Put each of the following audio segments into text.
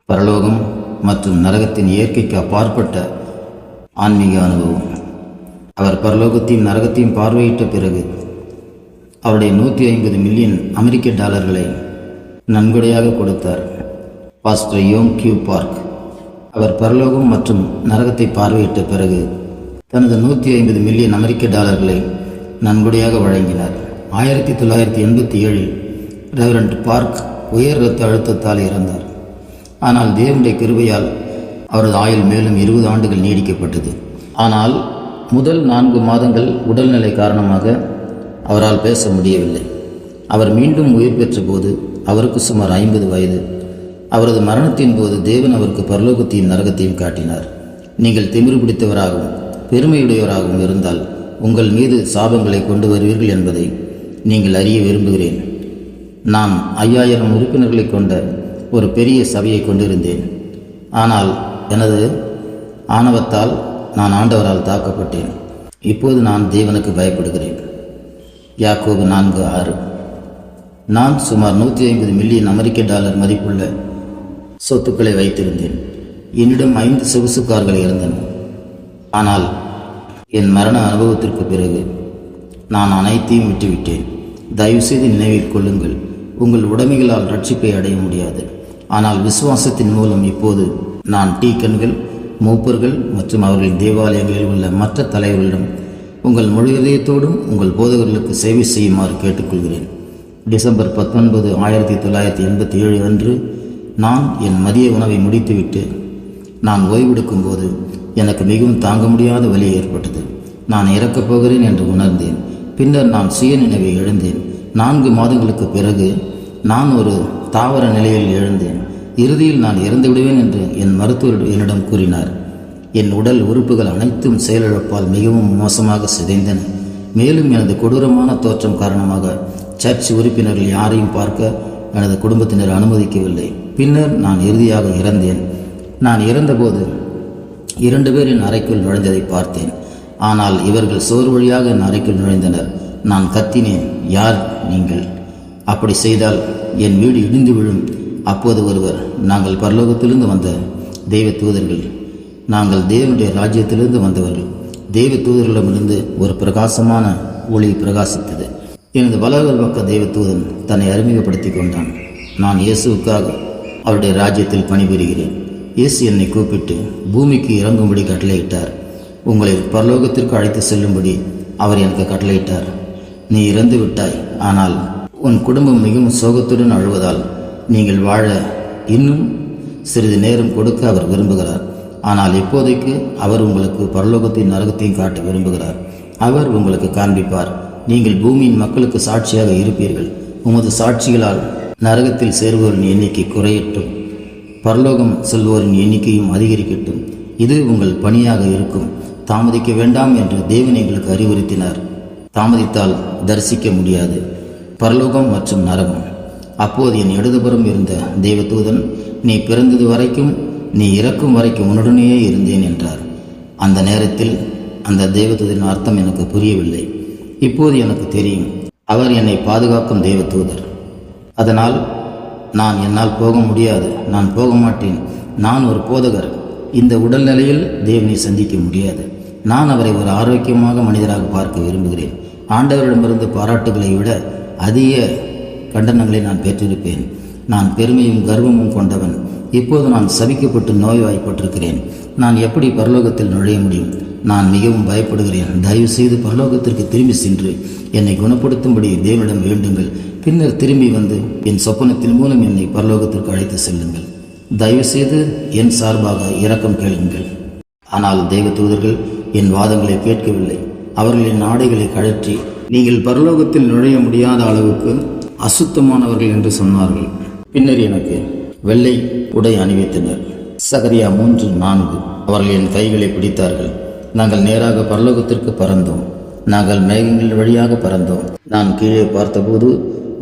பரலோகம் மற்றும் நரகத்தின் இயற்கைக்கு அப்பாற்பட்ட ஆன்மீக அனுபவம். அவர் பரலோகத்தையும் நரகத்தையும் பார்வையிட்ட பிறகு அவருடைய 150 மில்லியன் அமெரிக்க டாலர்களை நன்கொடையாக கொடுத்தார். பாஸ்டர் யோங் கியூ பார்க் அவர் பரலோகம் மற்றும் நரகத்தை பார்வையிட்ட பிறகு தனது 150 மில்லியன் அமெரிக்க டாலர்களை நன்கொடையாக வழங்கினார். 1987 ரெவரண்ட் பார்க் உயர் இரத்த அழுத்தத்தால் இறந்தார். ஆனால் தேவனுடைய கிருபையால் அவரது ஆயுள் மேலும் 20 ஆண்டுகள் நீடிக்கப்பட்டது. ஆனால் முதல் 4 மாதங்கள் உடல்நிலை காரணமாக அவரால் பேச முடியவில்லை. அவர் மீண்டும் உயிர் பெற்ற போது அவருக்கு சுமார் 50 வயது. அவரது மரணத்தின் போது தேவன் அவருக்கு பரலோகத்தையும் நரகத்தையும் காட்டினார். நீங்கள் திமிரு பிடித்தவராகவும் பெருமையுடையவராகவும் இருந்தால் உங்கள் மீது சாபங்களை கொண்டு வருவீர்கள் என்பதை நீங்கள் அறிய விரும்புகிறேன். நான் 5000 உறுப்பினர்களை கொண்ட ஒரு பெரிய சபையை கொண்டிருந்தேன். ஆனால் எனது ஆணவத்தால் நான் ஆண்டவரால் தாக்கப்பட்டேன். இப்போது நான் தேவனுக்கு பயப்படுகிறேன். யாக்கோபு 4:6. நான் சுமார் 150 மில்லியன் அமெரிக்க டாலர் மதிப்புள்ள சொத்துக்களை வைத்திருந்தேன். என்னிடம் 5 சொகுசு கார்கள் இருந்தன. ஆனால் என் மரண அனுபவத்திற்கு பிறகு நான் அனைத்தையும் விட்டுவிட்டேன். தயவுசெய்து நினைவில் கொள்ளுங்கள், உங்கள் உடைமைகளால் ரட்சிப்பை அடைய முடியாது. ஆனால் விசுவாசத்தின் மூலம் இப்போது நான் டீக்கன்கள், மூப்பர்கள் மற்றும் அவர்களின் தேவாலயங்களில் உள்ள மற்ற தலைவர்களிடம் உங்கள் முழு இதயத்தோடும் உங்கள் போதகர்களுக்கு சேவை செய்யுமாறு கேட்டுக்கொள்கிறேன். டிசம்பர் 19, 1987 அன்று நான் என் மதிய உணவை முடித்துவிட்டு நான் ஓய்வெடுக்கும் போது எனக்கு மிகவும் தாங்க முடியாத வலி ஏற்பட்டது. நான் இறக்கப் போகிறேன் என்று உணர்ந்தேன். பின்னர் நான் சுயநினைவை இழந்தேன். 4 மாதங்களுக்கு பிறகு நான் ஒரு தாவர நிலையில் எழுந்தேன். இறுதியில் நான் இறந்து விடுவேன் என்று என் மருத்துவர் என்னிடம் கூறினார். என் உடல் உறுப்புகள் அனைத்தும் செயலிழப்பால் மிகவும் மோசமாக சிதைந்தன. மேலும் எனது கொடூரமான தோற்றம் காரணமாக சர்ச் உறுப்பினர்கள் யாரையும் பார்க்க எனது குடும்பத்தினர் அனுமதிக்கவில்லை. பின்னர் நான் இறுதியாக இறந்தேன். நான் இறந்தபோது 2 பேர் என் அறைக்குள் நுழைந்ததை பார்த்தேன். ஆனால் இவர்கள் சோறு வழியாக என் அறைக்குள் நுழைந்தனர். நான் கத்தினேன், யார் நீங்கள்? அப்படி செய்தால் என் வீடு இடிந்து விழும். அப்போது ஒருவர், நாங்கள் பரலோகத்திலிருந்து வந்த தெய்வ தூதர்கள், நாங்கள் தேவனுடைய ராஜ்யத்திலிருந்து வந்தவர்கள். தெய்வ தூதர்களிடமிருந்து ஒரு பிரகாசமான ஒளி பிரகாசித்தது. எனது வலது பக்க தெய்வ தூதன் தன்னை அறிமுகப்படுத்தி கொண்டான். நான் இயேசுவுக்காக அவருடைய ராஜ்யத்தில் பணிபுரிகிறேன். இயேசு என்னை கூப்பிட்டு பூமிக்கு இறங்கும்படி கட்டளையிட்டார். உங்களை பரலோகத்திற்கு அழைத்து செல்லும்படி அவர் எனக்கு கட்டளையிட்டார். நீ இறந்து விட்டாய், ஆனால் உன் குடும்பம் மிகவும் சோகத்துடன் அழுவதால் நீங்கள் வாழ இன்னும் சிறிது நேரம் கொடுக்க அவர் விரும்புகிறார். ஆனால் இப்போதைக்கு அவர் உங்களுக்கு பரலோகத்தையும் நரகத்தையும் காட்ட விரும்புகிறார். அவர் உங்களுக்கு காண்பிப்பார். நீங்கள் பூமியின் மக்களுக்கு சாட்சியாக இருப்பீர்கள். உமது சாட்சிகளால் நரகத்தில் சேருவோரின் எண்ணிக்கை குறையட்டும், பரலோகம் செல்வோரின் எண்ணிக்கையும் அதிகரிக்கட்டும். இது உங்கள் பணியாக இருக்கும். தாமதிக்க வேண்டாம் என்று தேவன் எங்களுக்கு அறிவுறுத்தினார். தாமதித்தால் தரிசிக்க முடியாது பரலோகம் மற்றும் நரகம். அப்போது என் இடதுபுறம் இருந்த தேவதூதன், நீ பிறந்தது வரைக்கும் நீ இறக்கும் வரைக்கும் உன்னுடனேயே இருந்தேன் என்றார். அந்த நேரத்தில் அந்த தேவதூதரின் அர்த்தம் எனக்கு புரியவில்லை. இப்போது எனக்கு தெரியும், அவர் என்னை பாதுகாக்கும் தேவதூதர். அதனால் நான் என்னால் போக முடியாது, நான் போக மாட்டேன். நான் ஒரு போதகர். இந்த உடல்நிலையில் தேவனை சந்திக்க முடியாது. நான் அவரை ஒரு ஆரோக்கியமாக மனிதராக பார்க்க விரும்புகிறேன். ஆண்டவரிடமிருந்து பாராட்டுகளை விட அதிக கண்டனங்களை நான் பெற்றிருப்பேன். நான் பெருமையும் கர்வமும் கொண்டவன். இப்போது நான் சபிக்கப்பட்டு நோய்வாய்ப்பட்டிருக்கிறேன். நான் எப்படி பரலோகத்தில் நுழைய முடியும்? நான் மிகவும் பயப்படுகிறேன். தயவு செய்து பரலோகத்திற்கு திரும்பி சென்று என்னை குணப்படுத்தும்படி தேவனிடம் வேண்டுங்கள். பின்னர் திரும்பி வந்து என் சொப்பனத்தின் மூலம் என்னை பரலோகத்திற்கு அழைத்து செல்லுங்கள். தயவு செய்து என் சார்பாக இரக்கம் கேளுங்கள். ஆனால் தேவ தூதர்கள் என் வாதங்களை கேட்கவில்லை. அவர்களின் ஆடைகளை கழற்றி, நீங்கள் பரலோகத்தில் நுழைய முடியாத அளவுக்கு அசுத்தமானவர்கள் என்று சொன்னார்கள். பின்னர் எனக்கு வெள்ளை உடை அணிவித்தனர். சகரியா 3:4. அவர்கள் என் கைகளை பிடித்தார்கள். நாங்கள் நேராக பரலோகத்திற்கு பறந்தோம். நாங்கள் மேகங்கள் வழியாக பறந்தோம். நான் கீழே பார்த்தபோது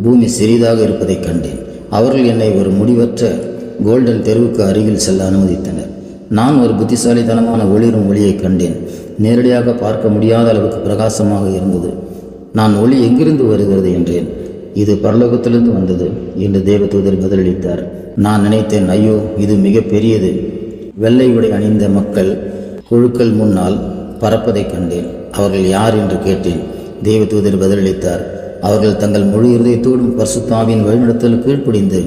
பூமி சிறிதாக இருப்பதைக் கண்டேன். அவர்கள் என்னை ஒரு முடிவற்ற கோல்டன் தெருவுக்கு அருகில் செல்ல அனுமதித்தனர். நான் ஒரு புத்திசாலித்தனமான ஒளிரும் ஒளியை கண்டேன். நேரடியாக பார்க்க முடியாத அளவுக்கு பிரகாசமாக இருந்தது. நான் ஒளி எங்கிருந்து வருகிறது என்றேன். இது பரலோகத்திலிருந்து வந்தது என்று தேவதூதர் பதிலளித்தார். நான் நினைத்தேன், ஐயோ, இது மிக பெரியது. வெள்ளை உடை அணிந்த மக்கள் குழுக்கள் முன்னால் பறப்பதைக் கண்டேன். அவர்கள் யார் என்று கேட்டேன். தேவதூதர் பதிலளித்தார், அவர்கள் தங்கள் முழு இருதயத்தோடும் பரிசுத்தாவின் வழிநடத்தல் கீழ்ப்படிந்து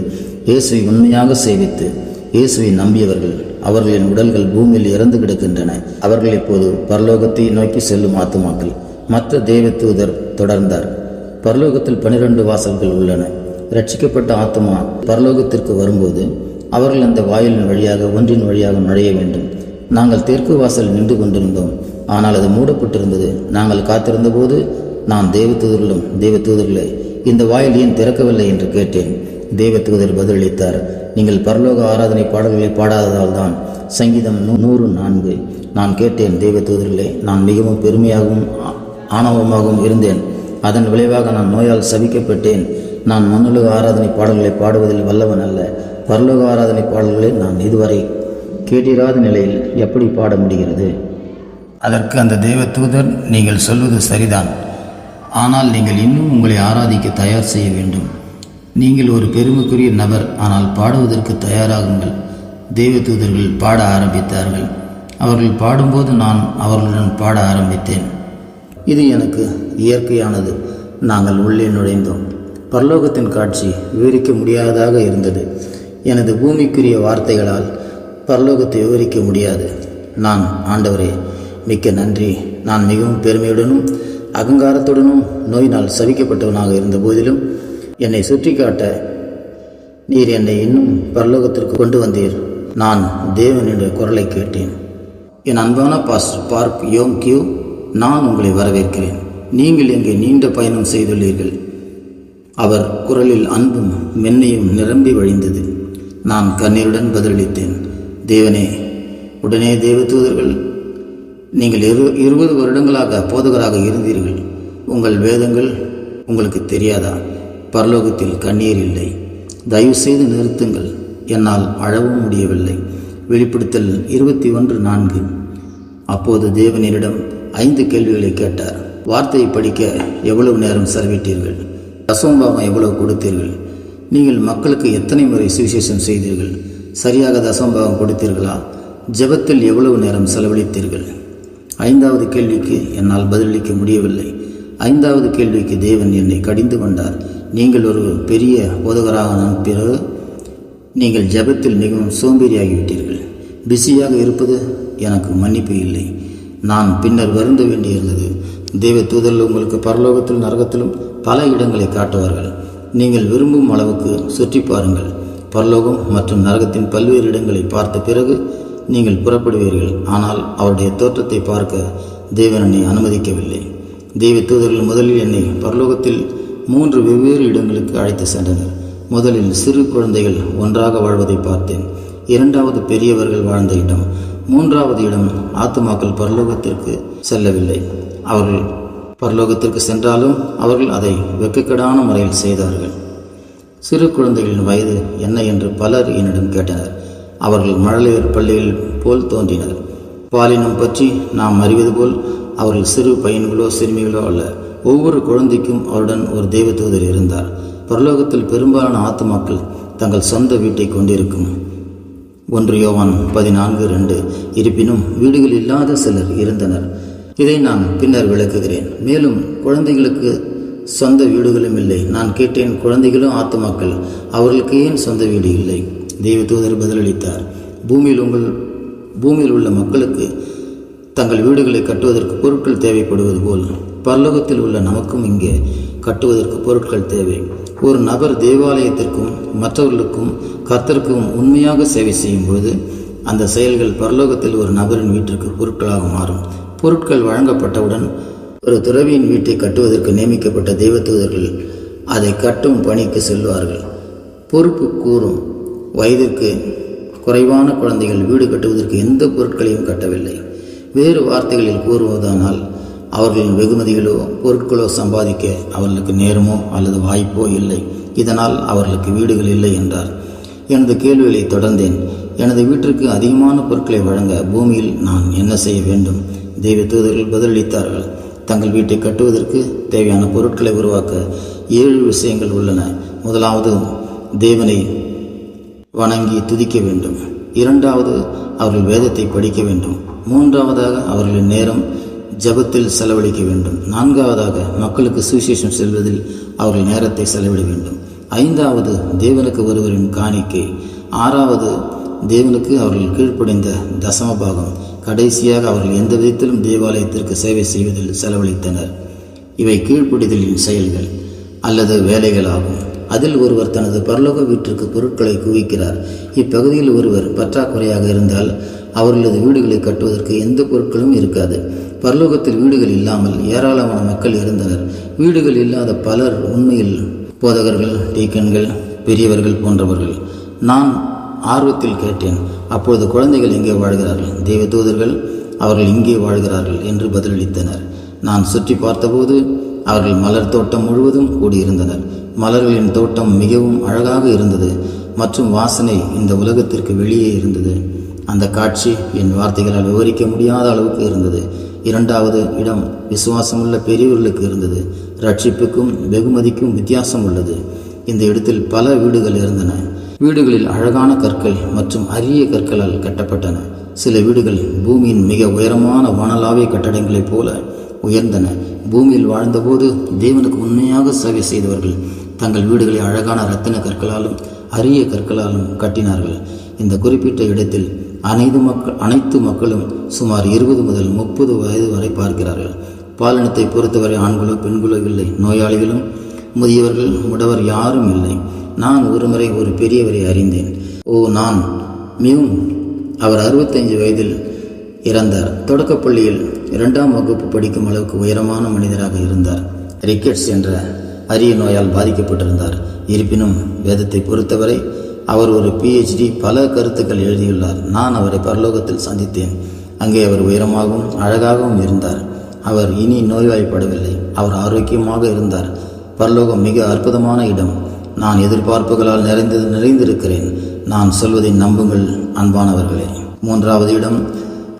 இயேசுவை உண்மையாக சேவித்து இயேசுவை நம்பியவர்கள். அவர்களின் உடல்கள் பூமியில் இறந்து கிடக்கின்றன. அவர்கள் இப்போது பரலோகத்தை நோக்கி செல்லும் ஆத்துமாக்கள். மற்ற தேவதூதர் தொடர்ந்தார், பரலோகத்தில் 12 வாசல்கள் உள்ளன. ரட்சிக்கப்பட்ட ஆத்மா பரலோகத்திற்கு வரும்போது அவர்கள் அந்த வாயிலின் வழியாக ஒன்றின் வழியாக நுழைய வேண்டும். நாங்கள் தெற்கு வாசல் நின்று கொண்டிருந்தோம், ஆனால் அது மூடப்பட்டிருந்தது. நாங்கள் காத்திருந்த போது நான் தேவதூதர்களே, இந்த வாயில் ஏன் திறக்கவில்லை என்று கேட்டேன். தேவதூதர் பதிலளித்தார், நீங்கள் பரலோக ஆராதனை பாடல்களை பாடாததால் தான். சங்கீதம் 104. நான் கேட்டேன், தேவதூதர்களே, நான் மிகவும் பெருமையாகவும் ஆணவமாகவும் இருந்தேன். அதன் விளைவாக நான் நோயால் சபிக்கப்பட்டேன். நான் மண்ணுலக ஆராதனை பாடல்களை பாடுவதில் வல்லவன் அல்ல. பரலோக ஆராதனை பாடல்களை நான் இதுவரை கேட்டிராத நிலையில் எப்படி பாட முடிகிறது? அதற்கு அந்த தேவதூதர், நீங்கள் சொல்வது சரிதான், ஆனால் நீங்கள் இன்னும் உங்களை ஆராதிக்க தயார் செய்ய வேண்டும். நீங்கள் ஒரு பெருமைக்குரிய நபர், ஆனால் பாடுவதற்கு தயாராகுங்கள். தேவதூதர்கள் பாட ஆரம்பித்தார்கள். அவர்கள் பாடும்போது நான் அவர்களுடன் பாட ஆரம்பித்தேன். இது எனக்கு இயற்கையானது. நாங்கள் உள்ளே நுழைந்தோம். பரலோகத்தின் காட்சி விவரிக்க முடியாததாக இருந்தது. எனது பூமிக்குரிய வார்த்தைகளால் பரலோகத்தை விவரிக்க முடியாது. நான், ஆண்டவரே, மிக்க நன்றி. நான் மிகவும் பெருமையுடனும் அகங்காரத்துடனும் நோயினால் சபிக்கப்பட்டவனாக இருந்த போதிலும் என்னை சுற்றி காட்ட நீர் என்னை இன்னும் பரலோகத்திற்கு கொண்டு வந்தீர். நான் தேவன் என்ற குரலை கேட்டேன். என் அன்பான பாஸ்டர் பார்க் யோங் கியூ, நான் உங்களை வரவேற்கிறேன். நீங்கள் எங்கே நீண்ட பயணம் செய்துள்ளீர்கள். அவர் குரலில் அன்பும் மென்மையும் நிரம்பி வழிந்தது. நான் கண்ணீருடன் பதிலளித்தேன், தேவனே. உடனே தேவதூதர்கள், நீங்கள் 20 வருடங்களாக போதகராக இருந்தீர்கள். உங்கள் வேதங்கள் உங்களுக்கு தெரியாதா? பரலோகத்தில் கண்ணீர் இல்லை. தயவு செய்து நிறுத்துங்கள். என்னால் அழவும் முடியவில்லை. வெளிப்படுத்தல் 21:4. அப்போது தேவனிடம் 5 கேள்விகளை கேட்டார். வார்த்தையை படிக்க எவ்வளவு நேரம் செலவிட்டீர்கள்? தசமபாகம் எவ்வளவு கொடுத்தீர்கள்? நீங்கள் மக்களுக்கு எத்தனை முறை சுவிசேஷம் செய்தீர்கள்? சரியாக தசமபாகம் கொடுத்தீர்களா? ஜெபத்தில் எவ்வளவு நேரம் செலவழித்தீர்கள்? 5வது கேள்விக்கு என்னால் பதிலளிக்க முடியவில்லை. 5வது கேள்விக்கு தேவன் என்னை கடிந்து கொண்டார். நீங்கள் ஒரு பெரிய போதகரான பிறகு நீங்கள் ஜெபத்தில் மிகவும் சோம்பேறியாகிவிட்டீர்கள். பிஸியாக இருப்பது எனக்கு மன்னிப்பு இல்லை. நான் பின்னர் வருந்த வேண்டியிருந்தது. தேவ தூதர்கள் உங்களுக்கு பரலோகத்திலும் நரகத்திலும் பல இடங்களை காட்டுவார்கள். நீங்கள் விரும்பும் அளவுக்கு சுற்றி பாருங்கள். பரலோகம் மற்றும் நரகத்தின் பல்வேறு இடங்களை பார்த்த பிறகு நீங்கள் புறப்படுவீர்கள். ஆனால் அவருடைய தோற்றத்தை பார்க்க தேவன் என்னை அனுமதிக்கவில்லை. தேவ தூதர்கள் முதலில் என்னை பரலோகத்தில் 3 வெவ்வேறு இடங்களுக்கு அழைத்து சென்றனர். முதலில் சிறு குழந்தைகள் ஒன்றாக வாழ்வதை பார்த்தேன். 2வது பெரியவர்கள் வாழ்ந்த இடம். 3வது இடம் ஆத்துமாக்கள் பரலோகத்திற்கு செல்லவில்லை. அவர்கள் பரலோகத்திற்கு சென்றாலும் அவர்கள் அதை வெட்கக்கேடான முறையில் செய்தார்கள். சிறு குழந்தைகளின் வயது என்ன என்று பலர் என்னிடம் கேட்டனர். அவர்கள் மழலையர் பள்ளியில் போல் தோன்றினர். பாலினம் பற்றி நாம் அறிவது போல் அவர்கள் சிறு பையன்களோ சிறுமிகளோ அல்ல. ஒவ்வொரு குழந்தைக்கும் அவருடன் ஒரு தேவதூதர் இருந்தார். பரலோகத்தில் பெரும்பாலான ஆத்துமாக்கள் தங்கள் சொந்த வீட்டை கொண்டிருக்கும். 1 யோவான் 14:2. இருப்பினும் வீடுகள் இல்லாத சிலர் இருந்தனர். இதை நான் பின்னர் விளக்குகிறேன். மேலும் குழந்தைகளுக்கு சொந்த வீடுகளும் இல்லை. நான் கேட்டேன், குழந்தைகளும் ஆத்துமாக்கள், அவர்களுக்கு ஏன் சொந்த வீடு இல்லை? தேவதூதர் பதிலளித்தார், பூமியில் உள்ள மக்களுக்கு தங்கள் வீடுகளை கட்டுவதற்கு பொருட்கள் தேவைப்படுவது போல் பரலோகத்தில் உள்ள நமக்கும் இங்கே கட்டுவதற்கு பொருட்கள் தேவை. ஒரு நபர் தேவாலயத்திற்கும் மற்றவர்களுக்கும் கர்த்தருக்கும் உண்மையாக சேவை செய்யும் பொழுது அந்த செயல்கள் பரலோகத்தில் ஒரு நபரின் வீட்டிற்கு பொருட்களாக மாறும். பொருட்கள் வழங்கப்பட்டவுடன் ஒரு துறவியின் வீட்டை கட்டுவதற்கு நியமிக்கப்பட்ட தேவதூதர்கள் அதை கட்டும் பணிக்கு செல்வார்கள். பொறுப்பு கூறும் வயதிற்கு குறைவான குழந்தைகள் வீடு கட்டுவதற்கு எந்த பொருட்களையும் கட்டவில்லை. வேறு வார்த்தைகளில் கூறுவதானால் அவர்களின் வெகுமதிகளோ பொருட்களோ சம்பாதிக்க அவர்களுக்கு நேரமோ அல்லது வாய்ப்போ இல்லை. இதனால் அவர்களுக்கு வீடுகள் இல்லை என்றார். எனது கேள்விகளை தொடர்ந்தேன். எனது வீட்டிற்கு அதிகமான பொருட்களை வழங்க பூமியில் நான் என்ன செய்ய வேண்டும்? தேவ தூதர்கள் பதிலளித்தார்கள், தங்கள் வீட்டை கட்டுவதற்கு தேவையான பொருட்களை உருவாக்க 7 விஷயங்கள் உள்ளன. முதலாவது, தேவனை வணங்கி துதிக்க வேண்டும். இரண்டாவது, அவர்கள் வேதத்தை படிக்க வேண்டும். மூன்றாவதாக, அவர்களின் நேரம் ஜெபத்தில் செலவழிக்க வேண்டும். நான்காவதாக, மக்களுக்கு சுவிசேஷம் செல்வதில் அவர்கள் நேரத்தை செலவிட வேண்டும். ஐந்தாவது, தேவனுக்கு ஒருவரின் காணிக்கை. ஆறாவது, தேவனுக்கு அவர்கள் கீழ்ப்படிந்த தசமபாகம். கடைசியாக, அவர்கள் எந்த விதத்திலும் தேவாலயத்திற்கு சேவை செய்வதில் செலவழித்தனர். இவை கீழ்ப்படிதலின் செயல்கள் அல்லது வேலைகளாகும். அதில் ஒருவர் தனது பரலோக வீட்டிற்கு பொருட்களை குவிக்கிறார். இப்பகுதியில் ஒருவர் பற்றாக்குறையாக இருந்தால் அவர்களது வீடுகளை கட்டுவதற்கு எந்த பொருட்களும் இருக்காது. பரலோகத்தில் வீடுகள் இல்லாமல் ஏராளமான மக்கள் இருந்தனர். வீடுகள் இல்லாத பலர் உண்மையில் போதகர்கள், டீக்கன்கள், பெரியவர்கள் போன்றவர்கள். நான் ஆர்வத்தில் கேட்டேன், அப்பொழுது குழந்தைகள் எங்கே வாழ்கிறார்கள்? தேவதூதர்கள் அவர்கள் இங்கே வாழ்கிறார்கள் என்று பதிலளித்தனர். நான் சுற்றி பார்த்தபோது அவர்கள் மலர் தோட்டம் முழுவதும் கூடியிருந்தனர். மலர்களின் தோட்டம் மிகவும் அழகாக இருந்தது மற்றும் வாசனை இந்த உலகத்திற்கு வெளியே இருந்தது. அந்த காட்சி என் வார்த்தைகளால் விவரிக்க முடியாத அளவுக்கு இருந்தது. இரண்டாவது இடம் விசுவாசமுள்ள பெரியவர்களுக்கு இருந்தது. ரட்சிப்புக்கும் வெகுமதிக்கும் வித்தியாசம் உள்ளது. இந்த இடத்தில் பல வீடுகள் இருந்தன. வீடுகளில் அழகான கற்கள் மற்றும் அரிய கற்களால் கட்டப்பட்டன. சில வீடுகள் பூமியின் மிக உயரமான வானளாவிய கட்டடங்களைப் போல உயர்ந்தன. பூமியில் வாழ்ந்தபோது தேவனுக்கு உண்மையாக சேவை செய்தவர்கள் தங்கள் வீடுகளை அழகான இரத்தின கற்களாலும் அரிய கற்களாலும் கட்டினார்கள். இந்த குறிப்பிட்ட இடத்தில் அனைத்து மக்களும் சுமார் 20 முதல் 30 வயது வரை பார்க்கிறார்கள். பாலினத்தை பொறுத்தவரை ஆண்களோ பெண்களோ இல்லை. நோயாளிகளும் முதியவர்கள் முடவர் யாரும் இல்லை. நான் ஒருமுறை ஒரு பெரியவரை அறிந்தேன். நான் மிகவும் அவர் 65 வயதில் இறந்தார். தொடக்கப்பள்ளியில் 2ஆம் வகுப்பு படிக்கும் அளவுக்கு உயரமான மனிதராக இருந்தார். ரிக்கெட்ஸ் என்ற அரிய நோயால் பாதிக்கப்பட்டிருந்தார். இருப்பினும் வேதத்தை பொறுத்தவரை அவர் ஒரு PhD, பல கருத்துக்கள் எழுதியுள்ளார். நான் அவரை பரலோகத்தில் சந்தித்தேன். அங்கே அவர் உயரமாகவும் அழகாகவும் இருந்தார். அவர் இனி நோய்வாய்ப்படவில்லை. அவர் ஆரோக்கியமாக இருந்தார். பரலோகம் மிக அற்புதமான இடம். நான் எதிர்பார்ப்புகளால் நிறைந்திருக்கிறேன். நான் சொல்வதை நம்புங்கள் அன்பானவர்களே. மூன்றாவது இடம்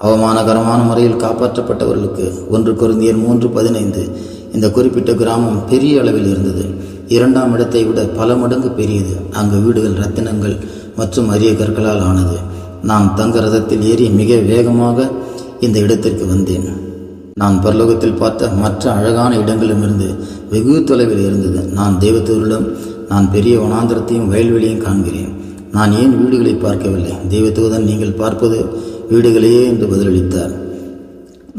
அவமானகரமான முறையில் காப்பாற்றப்பட்டவர்களுக்கு. 1 கொரிந்தியர் 3:15. இந்த குறிப்பிட்ட கிராமம் பெரிய அளவில் இருந்தது. 2ஆம் இடத்தை விட பல மடங்கு பெரியது. அங்கு வீடுகள் ரத்தினங்கள் மற்றும் அரிய கற்களால் ஆனது. நான் தங்க ரதத்தில் ஏறி மிக வேகமாக இந்த இடத்திற்கு வந்தேன். நான் பரலோகத்தில் பார்த்த மற்ற அழகான இடங்களிலிருந்து வெகு தொலைவில் இருந்தது. நான் தேவதூதரிடம், நான் பெரிய வனாந்திரத்தையும் வயல்வெளியையும் காண்கிறேன். நான் ஏன் வீடுகளை பார்க்கவில்லை? தேவதூதன், நீங்கள் பார்ப்பது வீடுகளையே என்று பதிலளித்தார்.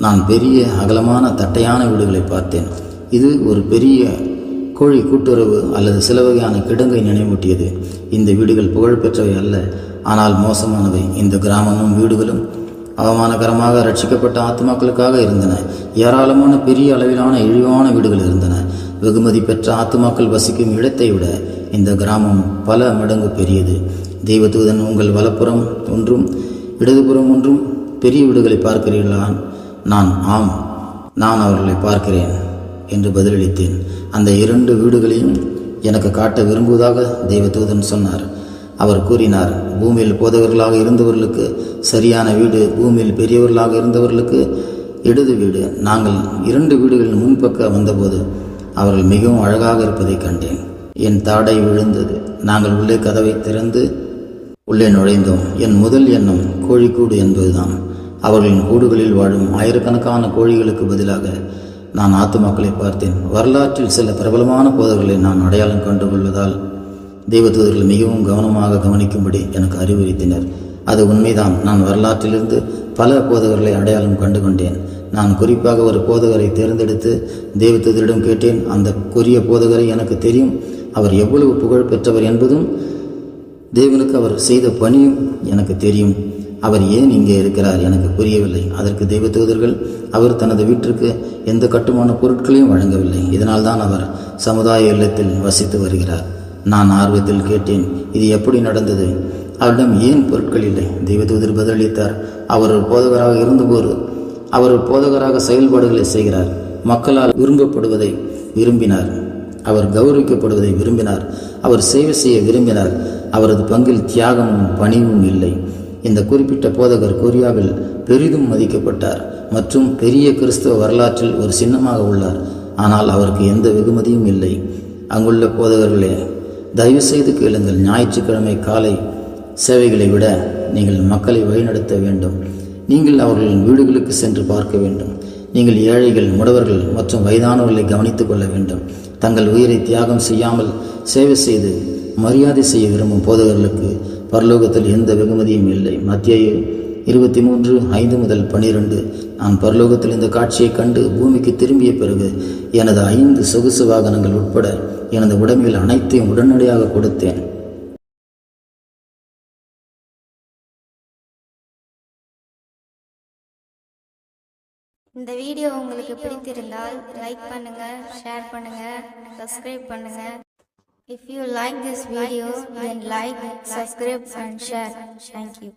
நான் பெரிய அகலமான தட்டையான வீடுகளை பார்த்தேன். இது ஒரு பெரிய கோழி கூட்டுறவு அல்லது சில வகையான கிடங்கை நினைவூட்டியது. இந்த வீடுகள் புகழ்பெற்றவை அல்ல, ஆனால் மோசமானவை. இந்த கிராமமும் வீடுகளும் அவமானகரமாக ரட்சிக்கப்பட்ட ஆத்துமாக்களுக்காக இருந்தன. ஏராளமான பெரிய அளவிலான இழிவான வீடுகள் இருந்தன. வெகுமதி பெற்ற ஆத்துமாக்கள் வசிக்கும் இடத்தை விட இந்த கிராமம் பல மடங்கு பெரியது. தெய்வதூதன், உங்கள் வலப்புறம் ஒன்றும் இடதுபுறம் ஒன்றும் பெரிய வீடுகளை பார்க்கிறீர்களா? ஆம், நான் அவர்களை பார்க்கிறேன் என்று பதிலளித்தேன். அந்த 2 வீடுகளையும் எனக்கு காட்ட விரும்புவதாக தெய்வதூதன் சொன்னார். அவர் கூறினார், பூமியில் போதவர்களாக இருந்தவர்களுக்கு சரியான வீடு, பூமியில் பெரியவர்களாக இருந்தவர்களுக்கு இடது வீடு. நாங்கள் 2 வீடுகளின் முன்பக்க வந்தபோது அவர்கள் மிகவும் அழகாக இருப்பதை கண்டேன். என் தாடை விழுந்தது. நாங்கள் உள்ளே கதவை திறந்து உள்ளே நுழைந்தோம். என் முதல் எண்ணம் கோழிக்கூடு என்பதுதான். அவர்களின் கூடுகளில் வாழும் ஆயிரக்கணக்கான கோழிகளுக்கு பதிலாக நான் ஆத்துமாக்களை பார்த்தேன். வரலாற்றில் சில பிரபலமான போதகர்களை நான் அடையாளம் கண்டுகொள்வதால் தெய்வதூதர்கள் மிகவும் கவனமாக கவனிக்கும்படி எனக்கு அறிவுறுத்தினர். அது உண்மைதான். நான் வரலாற்றிலிருந்து பல போதகர்களை அடையாளம் கண்டுகொண்டேன். நான் குறிப்பாக ஒரு போதகரை தேர்ந்தெடுத்து தெய்வதூதரிடம் கேட்டேன். அந்த கொரிய போதகரை எனக்கு தெரியும். அவர் எவ்வளவு புகழ் பெற்றவர் என்பதும் தேவனுக்கு அவர் செய்த பணியும் எனக்கு தெரியும். அவர் ஏன் இங்கே இருக்கிறார் எனக்கு புரியவில்லை. அதற்கு தெய்வதூதர்கள், அவர் தனது வீட்டிற்கு எந்த கட்டுமான பொருட்களையும் வழங்கவில்லை. இதனால்தான் அவர் சமுதாய இல்லத்தில் வசித்து வருகிறார். நான் ஆர்வத்தில் கேட்டேன், இது எப்படி நடந்தது? அவரிடம் ஏன் பொருட்கள் இல்லை? தெய்வதூதர் பதிலளித்தார், அவர் ஒரு போதகராக இருந்தபோது அவர் ஒரு போதகராக செயல்பாடுகளை செய்கிறார். மக்களால் விரும்பப்படுவதை விரும்பினார். அவர் கௌரவிக்கப்படுவதை விரும்பினார். அவர் சேவை செய்ய விரும்பினார். அவரது பங்கில் தியாகமும் பணிவும் இல்லை. இந்த குறிப்பிட்ட போதகர் கொரியாவில் பெரிதும் மதிக்கப்பட்டார் மற்றும் பெரிய கிறிஸ்தவ வரலாற்றில் ஒரு சின்னமாக உள்ளார். ஆனால் அவருக்கு எந்த வெகுமதியும் இல்லை. அங்குள்ள போதகர்களே, தயவு செய்து கேளுங்கள். ஞாயிற்றுக்கிழமை காலை சேவைகளை விட நீங்கள் மக்களை வழிநடத்த வேண்டும். நீங்கள் அவர்களின் வீடுகளுக்கு சென்று பார்க்க வேண்டும். நீங்கள் ஏழைகள், முடவர்கள் மற்றும் வயதானவர்களை கவனித்துக் கொள்ள வேண்டும். தங்கள் உயிரை தியாகம் செய்யாமல் சேவை செய்து மரியாதை செய்ய விரும்பும் போதகர்களுக்கு பரலோகத்தில் எந்த வெகுமதியும் இல்லை. மத்தேயு 23:5-12. நான் பரலோகத்தில் இந்த காட்சியை கண்டு பூமிக்கு திரும்பிய பிறகு எனது 5 சொகுசு வாகனங்கள் உட்பட எனது உடைமைகள் அனைத்தையும் உடனடியாக கொடுத்தேன். இந்த வீடியோ உங்களுக்கு பிடித்திருந்தால் லைக் பண்ணுங்க, ஷேர் பண்ணுங்க, சப்ஸ்கிரைப் பண்ணுங்க. If you like this video, then like, subscribe and share. Thank you.